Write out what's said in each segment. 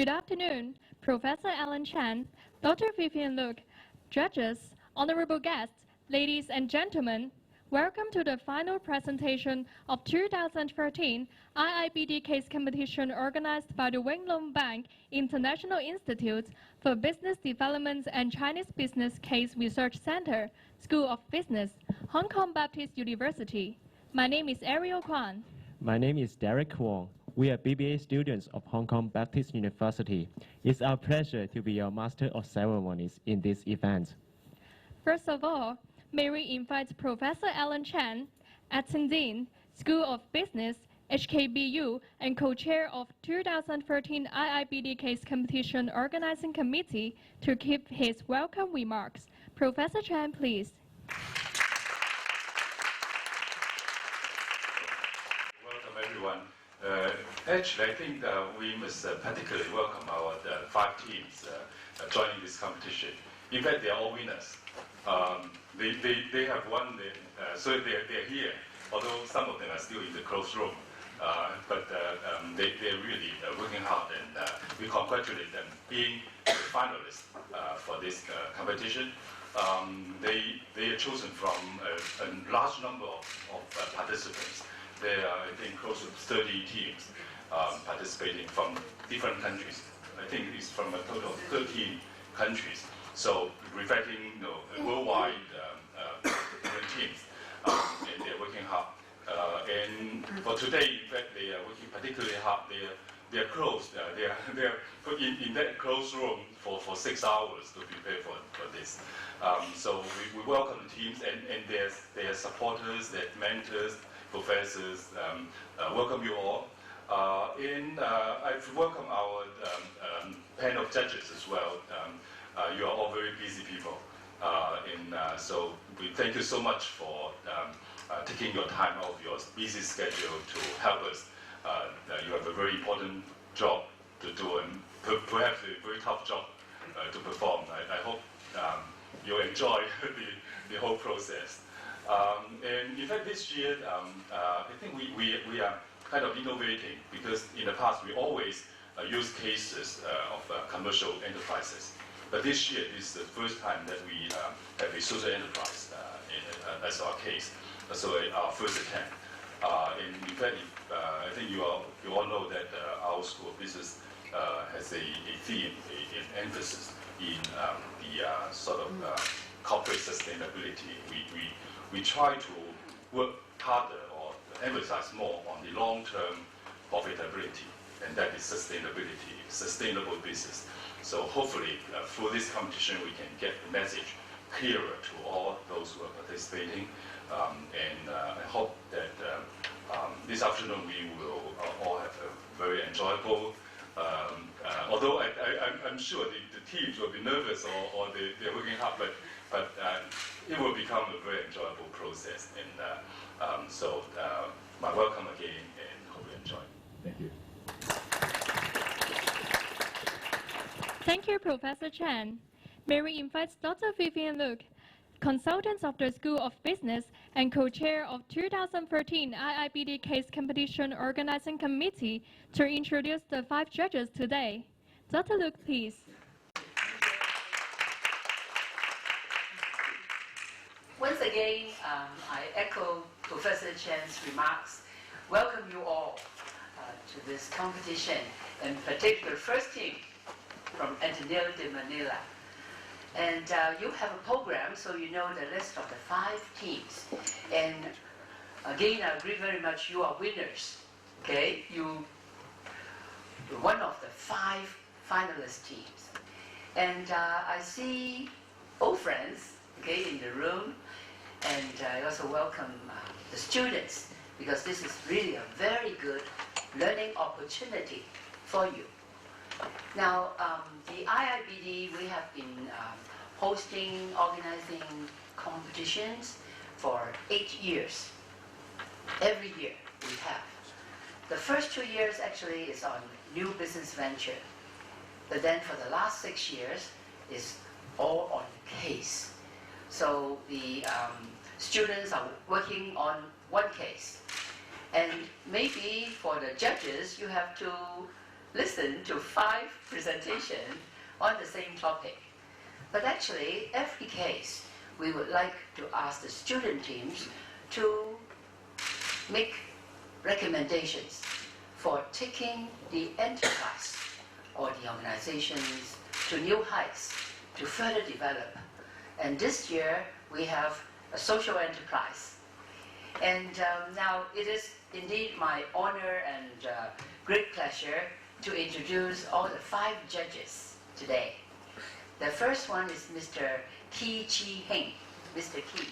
Good afternoon, Professor Alan Chan, Dr. Vivian Look, judges, honorable guests, ladies and gentlemen. Welcome to the final presentation of 2013 iibd case competition organized by the Wing Lung Bank International Institute for Business Development and Chinese Business Case Research Center, School of Business, Hong Kong Baptist University. My name is Ariel Kwan. My name is Derek Wong. We are BBA students of Hong Kong Baptist University. It's our pleasure to be your Master of Ceremonies in this event. First of all, may we invite Professor Alan Chan, attending School of Business, HKBU, and co-chair of 2013 iibd case competition organizing committee to give his welcome remarks. Professor Chan, please. Welcome, everyone. Actually, I think we must particularly welcome our 5 teams joining this competition. In fact, they are all winners. They have won, so they're here, although some of them are still in the closed room. But they're really working hard, and we congratulate them being the finalists for this competition. They are chosen from a large number of participants. There are, I think, close to 30 teams participating from different countries. I think it's from a total of 13 countries. So reflecting, worldwide different teams, and they're working hard. And for today, in fact, they are working particularly hard. They are closed. They are put in that closed room for 6 hours to prepare for this. So we welcome the teams and their supporters, their mentors, professors. Welcome you all. And I welcome our panel of judges as well. You are all very busy people. So we thank you so much for taking your time out of your busy schedule to help us. You have a very important job to do, and perhaps a very tough job to perform. I hope you enjoy the whole process. And in fact, this year, I think we are kind of innovating, because in the past we always use cases of commercial enterprises. But this year is the first time that we have a social enterprise as our case, so our first attempt. And in fact, I think you all know that our School of Business has a theme, an emphasis in the sort of corporate sustainability. We try to work harder or emphasize more on the long-term profitability, and that is sustainability, sustainable business. So hopefully, through this competition, we can get the message clearer to all those who are participating. And I hope that this afternoon we will all have a very enjoyable, although I'm sure the teams will be nervous or they're working hard, but it will become a very enjoyable process. And so my welcome again, and hope you enjoy. Thank you. Thank you, Professor Chan. May we invite Dr. Vivian Look, consultant of the School of Business and co-chair of 2013 iibd case competition organizing committee, to introduce the 5 judges today. Dr. Look, please. Once again, I echo Professor Chan's remarks. Welcome you all to this competition, in particular first team from Ateneo de Manila. And you have a program, so you know the list of the 5 teams. And again, I agree very much, you are winners. Okay, you're one of the 5 finalist teams. And I see old friends, okay, in the room. And I also welcome the students, because this is really a very good learning opportunity for you. Now, the iibd, we have been hosting, organizing competitions for 8 years. Every year we have. The first 2 years actually is on new business venture. But then for the last 6 years is all on case. So the students are working on one case. And maybe for the judges, you have to listen to 5 presentations on the same topic. But actually, every case, we would like to ask the student teams to make recommendations for taking the enterprise or the organizations to new heights to further develop. And this year, we have a social enterprise. And now it is indeed my honor and great pleasure to introduce all the 5 judges today. The first one is Mr. Ki Chi Heng. Mr. Ki.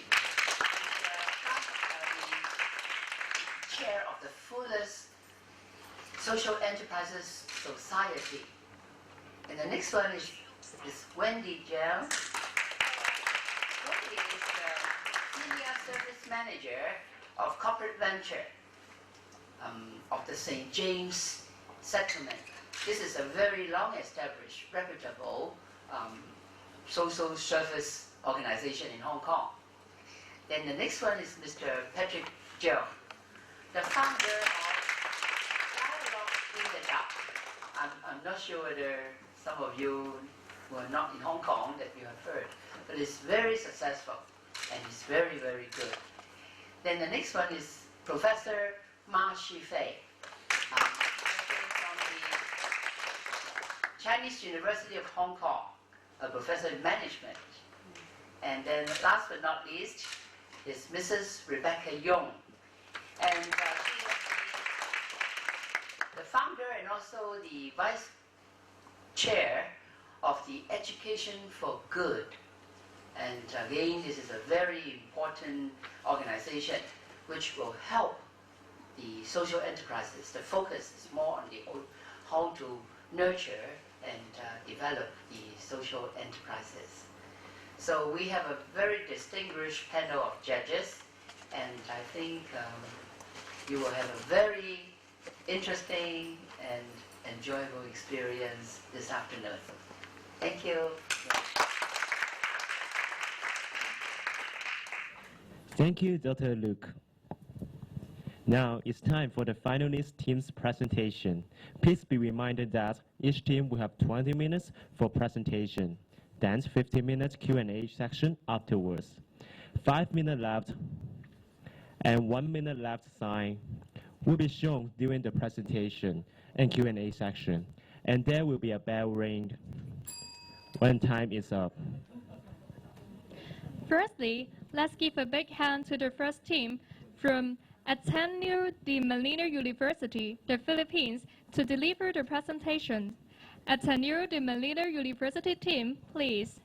The chair of the fullest Social Enterprises Society. And the next one is Wendy Jiang. Wendy is the Senior Service Manager of Corporate Venture of the St. James Settlement. This is a very long-established, reputable social service organization in Hong Kong. Then the next one is Mr. Patrick Jiang, the founder of Dialogue in the Dark. I'm not sure whether some of you were not in Hong Kong that you have heard, but it's very successful and it's very, very good. Then the next one is Professor Ma Shifei, from the Chinese University of Hong Kong, a professor in management. And then last but not least is Mrs. Rebecca Yong. And she is the founder and also the vice chair of the Education for Good. And again, this is a very important organization which will help the social enterprises. The focus is more on how to nurture and develop the social enterprises. So we have a very distinguished panel of judges, and I think you will have a very interesting and enjoyable experience this afternoon. Thank you. Thank you, Dr. Luke. Now it's time for the finalist team's presentation. Please be reminded that each team will have 20 minutes for presentation, then 15 minutes Q&A section afterwards. 5 minutes left and 1 minute left sign will be shown during the presentation and Q&A section, and there will be a bell ring when time is up. Firstly, let's give a big hand to the first team from Ateneo de Manila University, the Philippines, to deliver the presentation. Ateneo de Manila University team, please.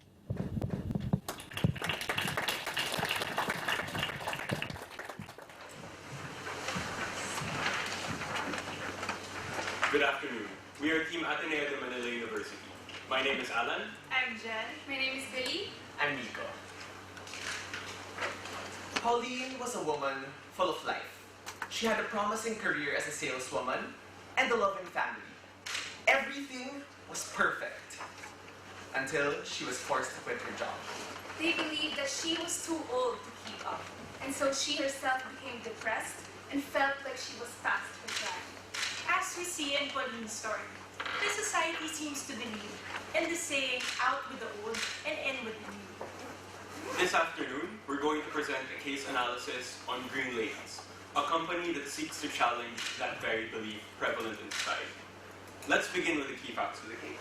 Good afternoon. We are Team Ateneo de Manila University. My name is Alan. I'm Jen. My name is Billy. I'm Nico. Pauline was a woman full of life. She had a promising career as a saleswoman and a loving family. Everything was perfect until she was forced to quit her job. They believed that she was too old to keep up, and so she herself became depressed and felt like she was past her time. As we see in Pauline's story, the society seems to believe in the saying, out with the old and in with the new. This afternoon, we're going to present a case analysis on Green Ladies, a company that seeks to challenge that very belief prevalent in society. Let's begin with the key facts of the case.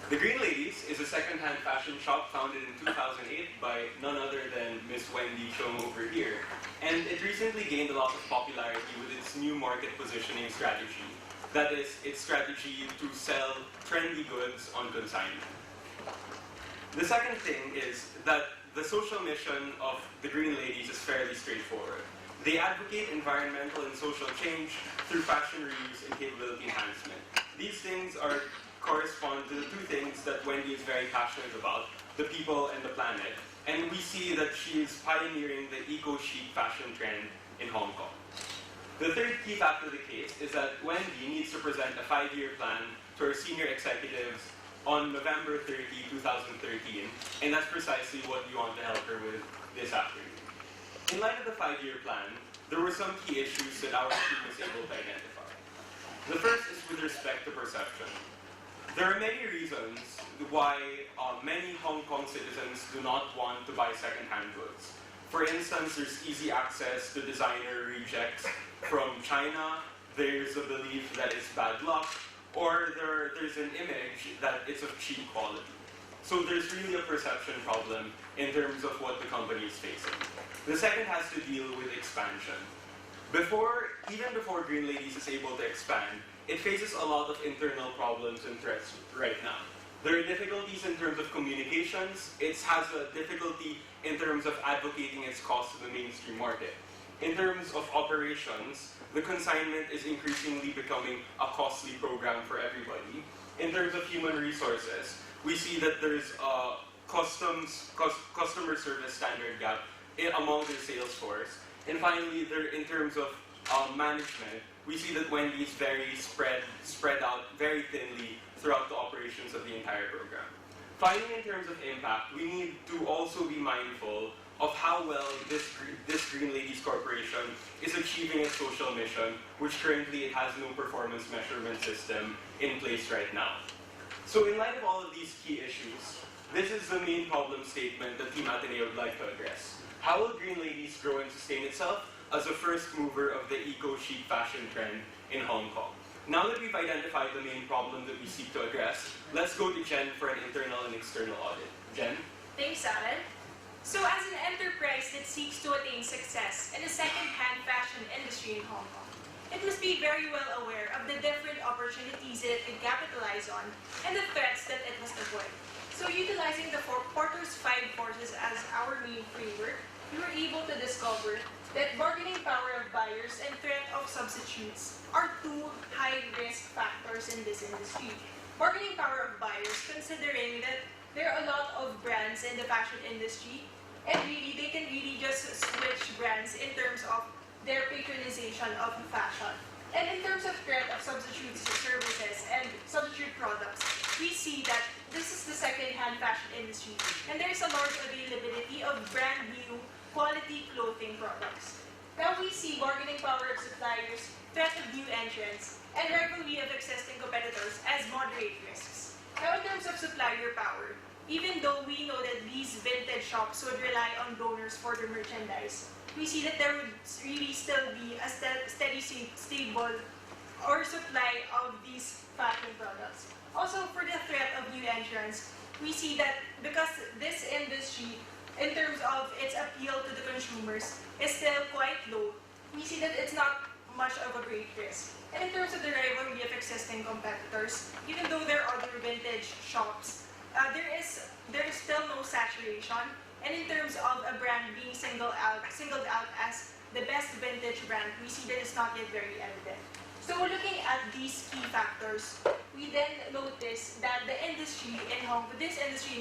The Green Ladies is a second-hand fashion shop founded in 2008 by none other than Miss Wendy shown over here, and it recently gained a lot of popularity with its new market positioning strategy. That is, its strategy to sell trendy goods on consignment. The second thing is that the social mission of the Green Ladies is fairly straightforward. They advocate environmental and social change through fashion reuse and capability enhancement. These things correspond to the two things that Wendy is very passionate about, the people and the planet. And we see that she is pioneering the eco-chic fashion trend in Hong Kong. The third key fact of the case is that Wendy needs to present a 5-year plan to her senior executives on November 30, 2013, and that's precisely what we want to help her with this afternoon. In light of the 5-year plan, there were some key issues that our team was able to identify. The first is with respect to perception. There are many reasons why many Hong Kong citizens do not want to buy second-hand goods. For instance, there's easy access to designer rejects from China, there's a belief that it's bad luck, or there's an image that it's of cheap quality. So there's really a perception problem in terms of what the company is facing. The second has to deal with expansion. Even before Green Ladies is able to expand, it faces a lot of internal problems and threats right now. There are difficulties in terms of communications. It has a difficulty in terms of advocating its cause to the mainstream market. In terms of operations, the consignment is increasingly becoming a costly program for everybody. In terms of human resources, we see that there's a customer service standard gap among their sales force. And finally, in terms of management, we see that Wendy's spread out very thinly throughout the operations of the entire program. Finally, in terms of impact, we need to also be mindful of how well this Green Ladies Corporation is achieving its social mission, which currently it has no performance measurement system in place right now. So in light of all of these key issues, this is the main problem statement that Team Ateneo would like to address. How will Green Ladies grow and sustain itself as a first mover of the eco-chic fashion trend in Hong Kong? Now that we've identified the main problem that we seek to address, let's go to Jen for an internal and external audit. Jen? Thanks, Alan. So as an enterprise that seeks to attain success in the second-hand fashion industry in Hong Kong, it must be very well aware of the different opportunities that it can capitalize on and the threats that it must avoid. So utilizing the Porter's 5 forces as our main framework, we were able to discover that bargaining power of buyers and threat of substitutes are two high-risk factors in this industry. Bargaining power of buyers, considering that there are a lot of brands in the fashion industry, and really they can really just switch brands in terms of their patronization of fashion. And in terms of threat of substitute services and substitute products, we see that this is the second-hand fashion industry, and there is a large availability of brand new quality clothing products. Now we see bargaining power of suppliers, threat of new entrants, and rivalry of existing competitors as moderate risks. Now in terms of supplier power, even though we know that these vintage shops would rely on donors for their merchandise, we see that there would really still be a steady, stable or supply of these fashion products. Also, for the threat of new entrants, we see that because this industry, in terms of its appeal to the consumers, is still quite low, we see that it's not much of a great risk. And in terms of the rivalry of existing competitors, even though there are other vintage shops, there is still no saturation. And in terms of a brand being singled out as the best vintage brand, we see that it's not yet very evident. So looking at these key factors, we then notice that this industry in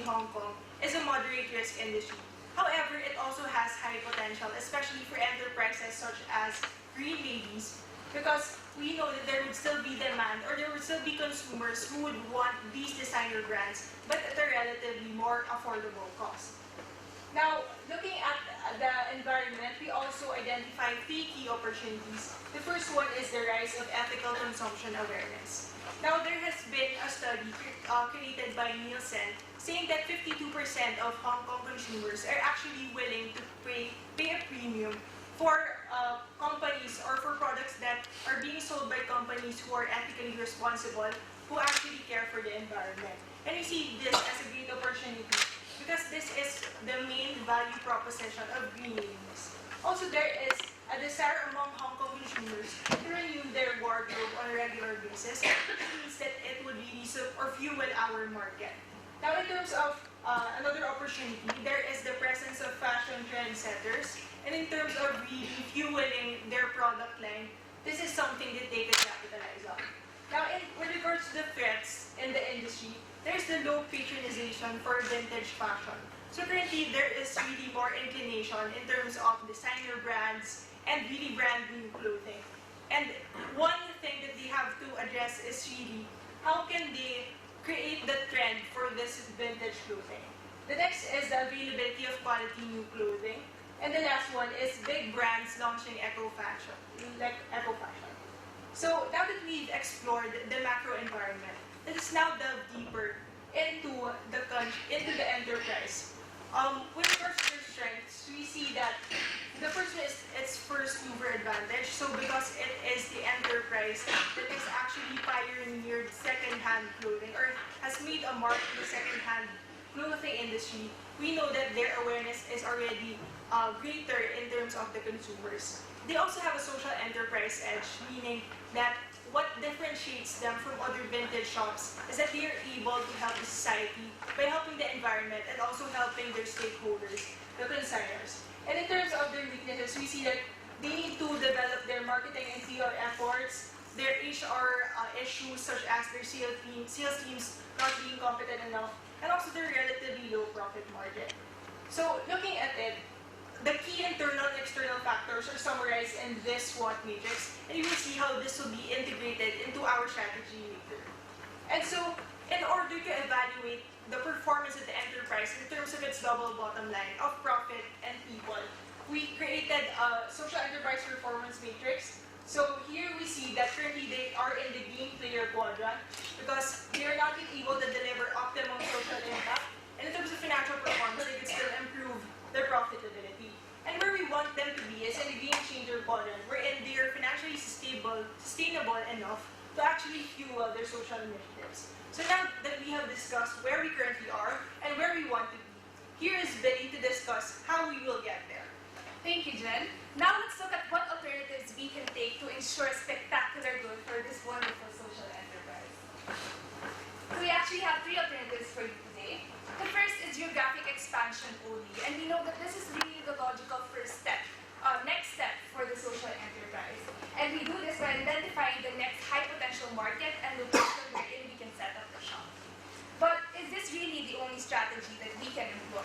Hong Kong is a moderate risk industry. However, it also has high potential, especially for enterprises such as Green Ladies, because we know that there would still be demand, or there would still be consumers who would want these designer brands, but at a relatively more affordable cost. Now, looking at the environment, we also identify 3 key opportunities. The first one is the rise of ethical consumption awareness. Now, there has been a study created by Nielsen saying that 52% of Hong Kong consumers are actually willing to pay a premium for companies or for products that are being sold by companies who are ethically responsible, who actually care for the environment. And we see this as a great opportunity because this is the main value proposition of Green Ladies. Also, there is a desire among Hong Kong consumers to renew their wardrobe on a regular basis, which means that it would really fuel our market. Now, in terms of another opportunity, there is the presence of fashion trendsetters, and in terms of really fueling their product line, this is something that they can capitalize on. Now, with regards to the threats in the industry, there's the low patronization for vintage fashion. So currently, there is really more inclination in terms of designer brands and really brand new clothing. And one thing that they have to address is really how can they create the trend for this vintage clothing. The next is the availability of quality new clothing. And the last one is big brands launching eco-fashion, like eco-fashion. So now that we've explored the macro environment, let's now delve deeper into into the enterprise. With regards to their strengths, we see that the first one is its first mover advantage. So because it is the enterprise that is actually pioneered second-hand clothing or has made a mark in the second-hand clothing industry, we know that their awareness is already greater in terms of the consumers. They also have a social enterprise edge, meaning that what differentiates them from other vintage shops is that they are able to help the society by helping the environment and also helping their stakeholders, the consignors. And in terms of their weaknesses, we see that they need to develop their marketing and PR efforts, their HR issues such as their sales teams not being competent enough, and also their relatively low profit margin. So looking at it, the key internal and external factors are summarized in this SWOT matrix, and you will see how this will be integrated into our strategy later. And so, in order to evaluate the performance of the enterprise in terms of its double bottom line of profit and people, we created a social enterprise performance matrix. So here we see that currently they are in the green player quadrant because they are not yet able to deliver optimum social impact. And in terms of financial performance, they can still improve their profitability. And where we want them to be is in the game changer quadrant, wherein they are financially sustainable enough to actually fuel their social initiatives. So now that we have discussed where we currently are and where we want to be, here is Billy to discuss how we will get there. Thank you, Jen. Now let's look at what alternatives we can take to ensure spectacular growth for this wonderful social enterprise. So we actually have three alternatives for you today. The first is geographic expansion only, and we know that this is really the logical first step, next step for the social enterprise. And we do this by identifying the next high potential market and location wherein we can set up the shop. But is this really the only strategy that we can employ?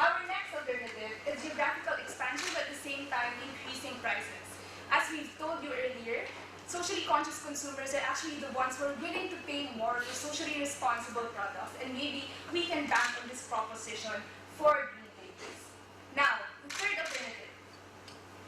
Our next alternative is geographical expansion, but at the same time increasing prices. As we've told you earlier, socially conscious consumers are actually the ones who are willing to pay more for socially responsible products, and maybe we can bank on this proposition for green labels. Now, the third alternative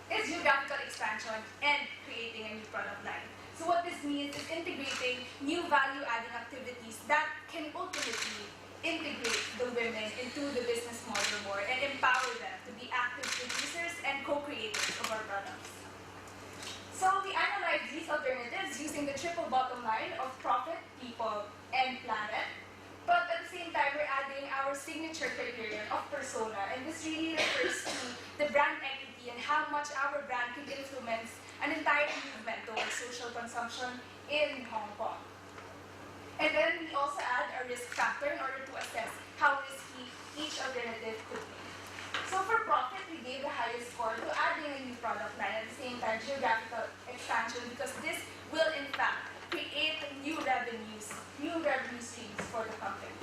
is geographical expansion and creating a new product line. So what this means is integrating new value-adding activities that can ultimately integrate the women into the business model more and empower them to be active producers and co-creators of our products. So we analyzed these alternatives using the triple bottom line of profit, people, and planet. But at the same time, we're adding our signature criterion of persona, and this really refers to the brand equity and how much our brand can influence an entire movement towards social consumption in Hong Kong. And then we also add a risk factor in order to assess how risky each alternative could be. So for profit, we gave the highest score to adding a new product line at the same time geographical expansion, because this will in fact create new revenue streams for the company.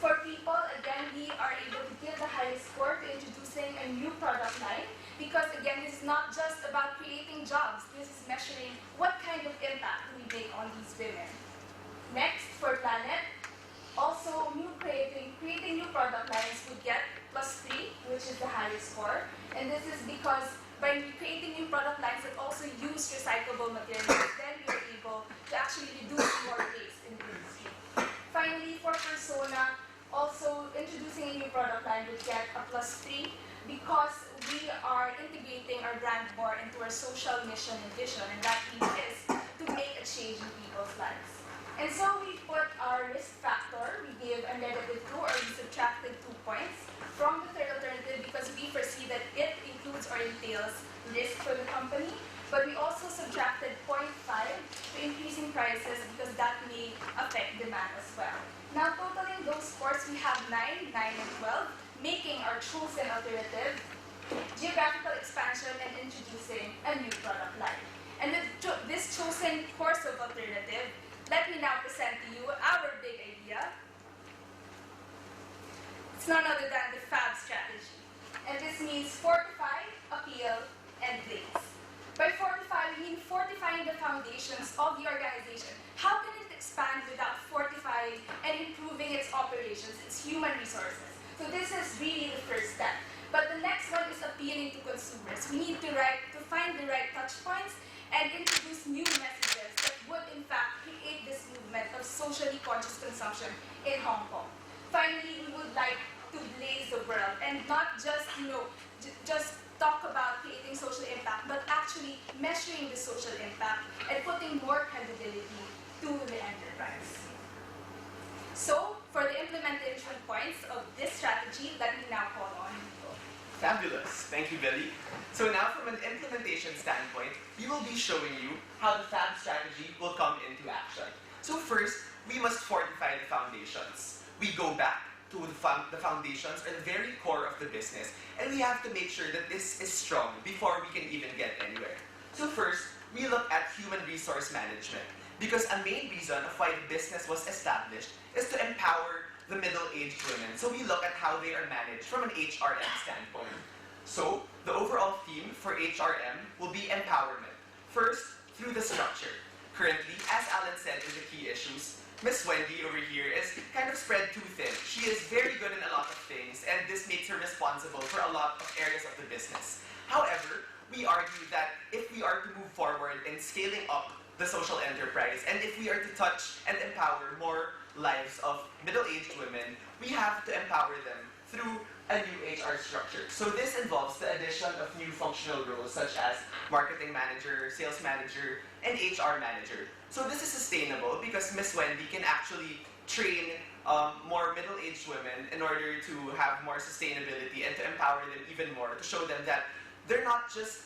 For people, again, we are able to give the highest score to introducing a new product line, because again, this is not just about creating jobs, this is measuring what kind of impact we make on these women. Next, for planet, also creating new product lines would get +3, which is the highest score. And this is because by creating new product lines that also use recyclable materials, then we are able to actually reduce more waste in the industry. Finally, for persona, also introducing a new product line would get a +3 because we are integrating our brand more into our social mission and vision, and that is to make a change in people's lives. And so we put our risk factor, we gave a -2, or we subtracted 2 points from the third alternative because we foresee that it includes or entails risk for the company. But we also subtracted 0.5 to increasing prices because that may affect demand as well. Now totaling those scores, we have 9, 9, and 12, making our chosen alternative geographical expansion and introducing a new product line. And with this chosen course of alternative, let me now present to you our big idea. It's none other than the FAB strategy. And this means fortify, appeal, and blaze. By fortify, we mean fortifying the foundations of the organization. How can it expand without fortifying and improving its operations, its human resources? So this is really the first step. But the next one is appealing to consumers. We need to find the right touch points and introduce new messages that would in fact create this movement of socially conscious consumption in Hong Kong. Finally, we would like to blaze the world and not just, just talk about creating social impact, but actually measuring the social impact and putting more credibility to the enterprise. So, for the implementation points of this strategy, let me now call on Nico. Fabulous. Thank you, Billy. So now from an implementation standpoint, we will be showing you how the FAB strategy will come into action. So first, we must fortify the foundations. We go back to the foundations or the very core of the business, and we have to make sure that this is strong before we can even get anywhere. So first, we look at human resource management, because a main reason of why the business was established is to empower the middle-aged women. So we look at how they are managed from an HRM standpoint. So the overall theme for HRM will be empowerment. First, through the structure. Currently, as Alan said in the key issues, Miss Wendy over here is kind of spread too thin. She is very good in a lot of things, and this makes her responsible for a lot of areas of the business. However, we argue that if we are to move forward in scaling up the social enterprise, and if we are to touch and empower more lives of middle-aged women, we have to empower them through a new HR structure. So this involves the addition of new functional roles such as marketing manager, sales manager, and HR manager. So this is sustainable because Miss Wendy can actually train more middle-aged women in order to have more sustainability and to empower them even more, to show them that they're not just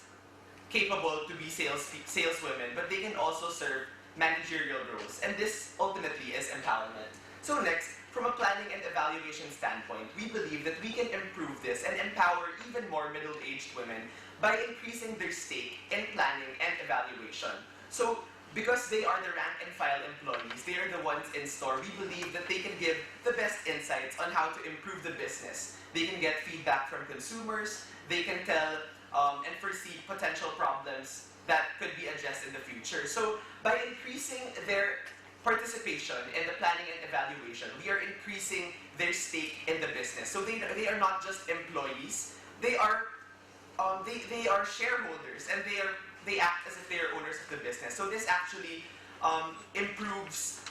capable to be saleswomen, but they can also serve managerial roles. And this ultimately is empowerment. So next, from a planning and evaluation standpoint, we believe that we can improve this and empower even more middle-aged women by increasing their stake in planning and evaluation. So because they are the rank and file employees, they are the ones in store, we believe that they can give the best insights on how to improve the business. They can get feedback from consumers, they can tell and foresee potential problems that could be addressed in the future. So by increasing their participation in the planning and evaluation, we are increasing their stake in the business. So they are not just employees, they are shareholders, and they act as if they are owners of the business. So this actually improves,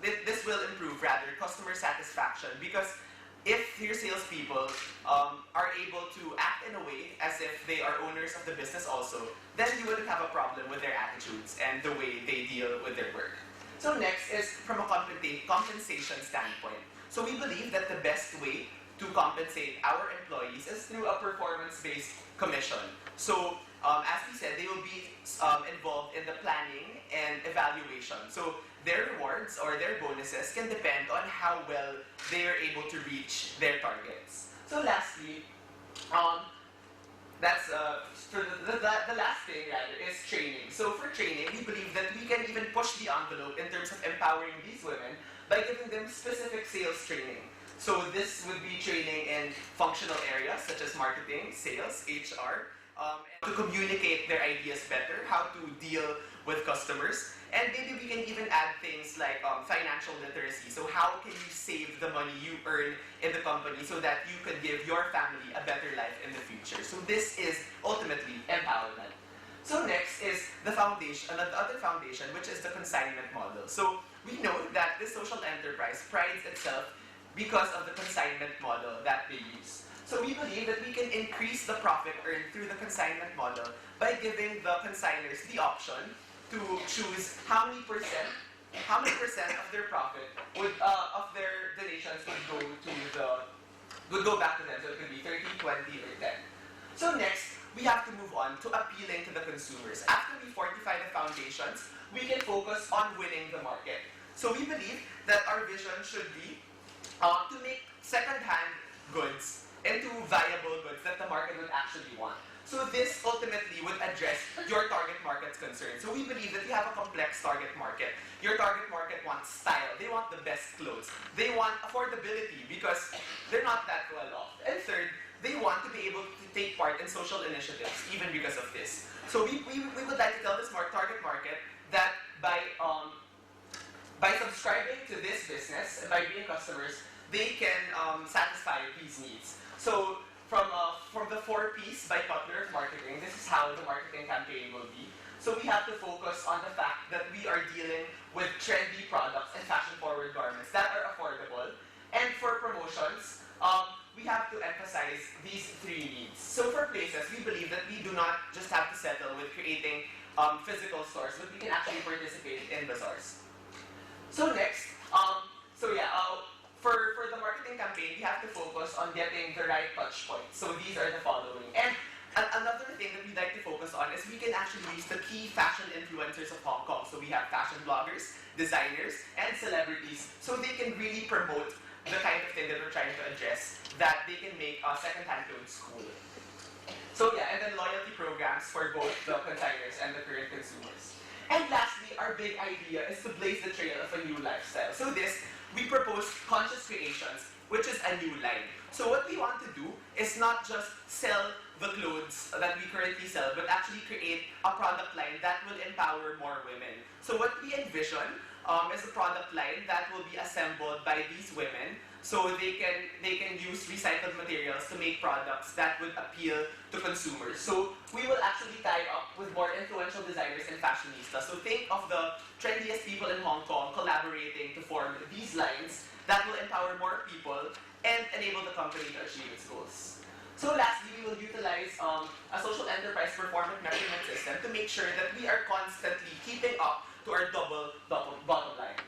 this will improve rather customer satisfaction, because if your salespeople are able to act in a way as if they are owners of the business also, then you wouldn't have a problem with their attitudes and the way they deal with their work. So next is from a compensation standpoint. So we believe that the best way to compensate our employees is through a performance-based commission. So as we said, they will be involved in the planning and evaluation. So their rewards or their bonuses can depend on how well they are able to reach their targets. So lastly, that's for the last thing rather is training. So for training, we believe that we can even push the envelope in terms of empowering these women by giving them specific sales training. So this would be training in functional areas such as marketing, sales, HR, to communicate their ideas better, how to deal with customers, and maybe we can even add things like financial literacy. So how can you save the money you earn in the company so that you can give your family a better life in the future? So this is ultimately empowerment. So next is the foundation, the other foundation, which is the consignment model. So we know that this social enterprise prides itself because of the consignment model that they use. So we believe that we can increase the profit earned through the consignment model by giving the consigners the option to choose how many percent of their profit of their donations would go back to them. So it could be 30, 20, or 10. So next, we have to move on to appealing to the consumers. After we fortify the foundations, we can focus on winning the market. So we believe that our vision should be to make second-hand goods into viable goods that the market would actually want. So this ultimately would address your target market's concerns. So we believe that you have a complex target market. Your target market wants style. They want the best clothes. They want affordability because they're not that well off. And third, they want to be able to take part in social initiatives even because of this. So we would like to tell this target market that by subscribing to this business and by being customers, they can satisfy these needs. So from the 4 P's by Cutler of marketing, this is how the marketing campaign will be. So we have to focus on the fact that we are dealing with trendy products and fashion-forward garments that are affordable. And for promotions, we have to emphasize these three needs. So for places, we believe that we do not just have to settle with creating physical stores, but we can actually participate in bazaars. So next, for the marketing campaign, we have to focus on getting the right touch points. So these are the following. And another thing that we'd like to focus on is we can actually use the key fashion influencers of Hong Kong. So we have fashion bloggers, designers, and celebrities. So they can really promote the kind of thing that we're trying to address, that they can make second-hand clothes cool. So yeah, and then loyalty programs for both the consigners and the current consumers. And lastly, our big idea is to blaze the trail of a new lifestyle. So we propose conscious creations, which is a new line. So what we want to do is not just sell the clothes that we currently sell, but actually create a product line that will empower more women. So what we envision is a product line that will be assembled by these women, so they can use recycled materials to make products that would appeal to consumers. So we will actually tie up with more influential designers and fashionistas. So think of the trendiest people in Hong Kong collaborating to form these lines that will empower more people and enable the company to achieve its goals. So lastly, we will utilize a social enterprise performance measurement system to make sure that we are constantly keeping up to our double bottom line.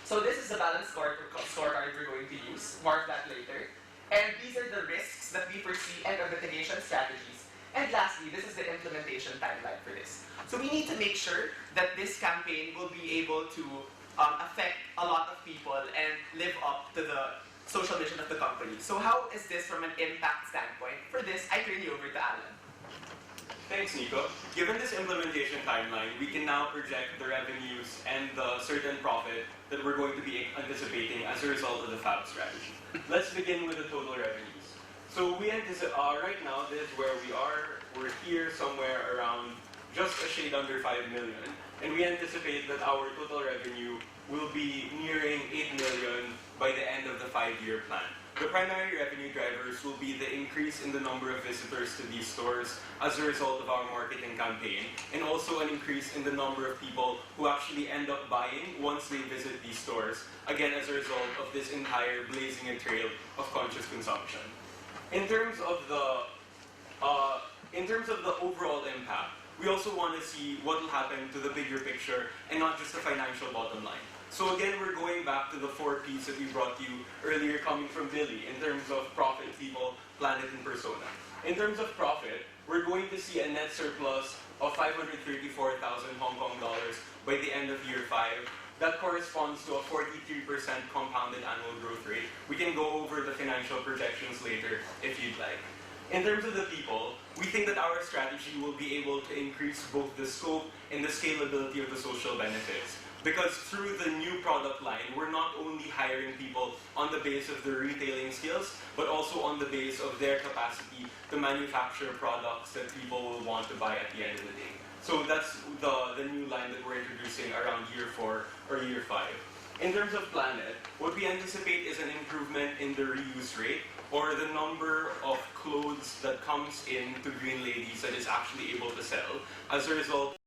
So this is the balance scorecard we're going to use. More of that later. And these are the risks that we foresee and the mitigation strategies. And lastly, this is the implementation timeline for this. So we need to make sure that this campaign will be able to affect a lot of people and live up to the social mission of the company. So how is this from an impact standpoint? For this, I turn you over to Alan. Thanks, Nico. Given this implementation timeline, we can now project the revenues and the certain profit that we're going to be anticipating as a result of the FAB strategy. Let's begin with the total revenues. So we anticipate, right now, this is where we are. We're here somewhere around just a shade under 5 million. And we anticipate that our total revenue will be nearing 8 million by the end of the 5-year plan. The primary revenue drivers will be the increase in the number of visitors to these stores as a result of our marketing campaign, and also an increase in the number of people who actually end up buying once they visit these stores, again as a result of this entire blazing a trail of conscious consumption. In terms of the overall impact, we also want to see what will happen to the bigger picture and not just the financial bottom line. So again, we're going back to the 4 Ps that we brought you earlier coming from Billy in terms of profit, people, planet, and persona. In terms of profit, we're going to see a net surplus of 534,000 Hong Kong dollars by the end of year 5. That corresponds to a 43% compounded annual growth rate. We can go over the financial projections later if you'd like. In terms of the people, we think that our strategy will be able to increase both the scope and the scalability of the social benefits. Because through the new product line, we're not only hiring people on the base of their retailing skills, but also on the base of their capacity to manufacture products that people will want to buy at the end of the day. So that's the new line that we're introducing around year 4 or year 5. In terms of planet, what we anticipate is an improvement in the reuse rate, or the number of clothes that comes in to Green Ladies that is actually able to sell as a result